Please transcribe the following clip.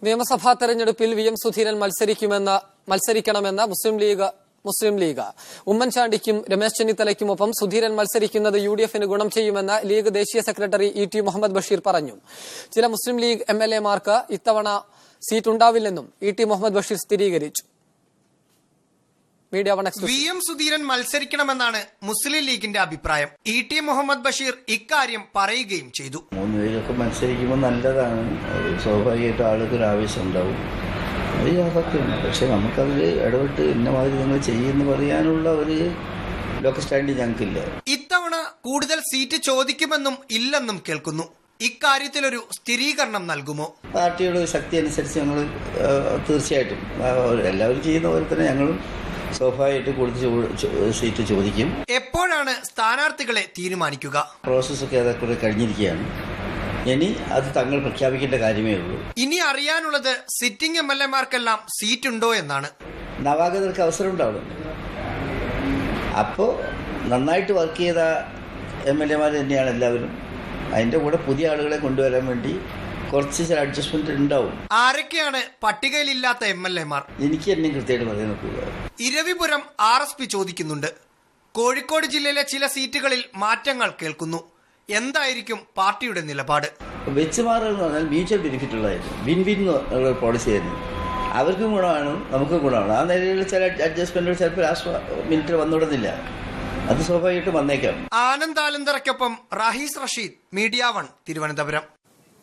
നിയമസഭാ തെരഞ്ഞെടുപ്പിൽ V M Sudheeran മത്സരിക്കണമെന്ന മുസ്ലിം league ഉമ്മൻചാണ്ടിക്കും Ramesh ചെന്നിത്തലയ്ക്കുമൊപ്പം Sudheeran മത്സരിക്കുന്നത് യുഡിഎഫിന് ഗുണം ചെയ്യുമെന്ന് ലീഗ് ദേശീയ സെക്രട്ടറി ഇ.ടി. മുഹമ്മദ് ബഷീർ പറഞ്ഞു. ചില മുസ്ലിം ലീഗ് എംഎൽഎമാർക്ക് ഇത്തവണ സീറ്റ് ഉണ്ടാവില്ലെന്നും ഇ.ടി. മുഹമ്മദ് ബഷീർ സ്ഥിരീകരിച്ചു. വി എം സുധീരൻ മത്സരിക്കണമെന്നാണ് മുസ്ലിം ലീഗിന്റെ അഭിപ്രായം. ഇ.ടി. മുഹമ്മദ് ബഷീർ ഇക്കാര്യം പറയുകയും ചെയ്തു. മൂന്നുപേരൊക്കെ മത്സരിക്കുമ്പോൾ നല്ലതാണ്. സ്വാഭാവികമായിട്ട് ആളുകൾക്ക് ആവശ്യം ഉണ്ടാവും. അത് യാഥാർത്ഥ്യമാണ്. പക്ഷെ നമുക്കതിൽ ഇടപെട്ട് ഇന്ന മാതിരി നിങ്ങൾ ചെയ്യുമെന്ന് പറയാനുള്ള ഒരു ലോക്കൽ സ്റ്റാൻഡ് ഞങ്ങൾക്കില്ല. ഇത്തവണ കൂടുതൽ സീറ്റ് ചോദിക്കുമെന്നും ഇല്ലെന്നും കേൾക്കുന്നു. ഇക്കാര്യത്തിലൊരു സ്ഥിരീകരണം നൽകുമോ? പാർട്ടിയുടെ ശക്തി അനുസരിച്ച് ഞങ്ങൾ തീർച്ചയായിട്ടും എല്ലാവരും ചെയ്യുന്ന പോലെ തന്നെ ഞങ്ങളും സ്വാഭാവികമായിട്ട് കൂടുതൽ സീറ്റ് ചോദിക്കും. എപ്പോഴാണ് സ്ഥാനാർത്ഥികളെ തീരുമാനിക്കുക? പ്രോസസ്സൊക്കെ അതൊക്കെ കഴിഞ്ഞിരിക്കുകയാണ്. ഇനി അത് തങ്ങൾ പ്രഖ്യാപിക്കേണ്ട കാര്യമേ ഉള്ളൂ. ഇനി അറിയാനുള്ളത് സിറ്റിംഗ് എംഎൽഎമാർക്കെല്ലാം സീറ്റ് ഉണ്ടോ എന്നാണ്. നവാഗതർക്ക് അവസരം ഉണ്ടാവും. അപ്പോൾ നന്നായിട്ട് വർക്ക് ചെയ്ത എംഎൽഎമാർ തന്നെയാണ് എല്ലാവരും. അതിൻ്റെ കൂടെ പുതിയ ആളുകളെ കൊണ്ടുവരാൻ വേണ്ടി കുറച്ച് ചില അഡ്ജസ്റ്റ്മെന്റ് ഉണ്ടാവും. ആരൊക്കെയാണ് പട്ടികയിലില്ലാത്ത എംഎൽഎമാർ? എനിക്ക് എന്നെ കൃത്യമായിട്ട് പറയാൻ നോക്കുക. ഇരവിപുരം RSP ചോദിക്കുന്നുണ്ട്. കോഴിക്കോട് ജില്ലയിലെ ചില സീറ്റുകളിൽ മാറ്റങ്ങൾ കേൾക്കുന്നു. എന്തായിരിക്കും പാർട്ടിയുടെ നിലപാട്? വെച്ച് മാറുക എന്ന് പറഞ്ഞാൽ മ്യൂച്വൽ ബെനിഫിറ്റ് ഉള്ളതായിരുന്നു. വിൻ വിൻ എന്നുള്ള പോളിസി ആയിരുന്നു. അവർക്കും ഗുണമാണ്, നമുക്കും ഗുണമാണ്. ആ നിലയിൽ ചില അഡ്ജസ്റ്റ്മെന്റുകൾ ചിലപ്പോൾ ലാസ്റ്റ് മിനിറ്റിൽ വന്നുവിടുന്നില്ല. അത് സ്വാഭാവികമായിട്ട് വന്നേക്കാം. ആനന്ദ് ആലന്തറയ്ക്കൊപ്പം റാഹീസ് റഷീദ്, മീഡിയ 1, തിരുവനന്തപുരം.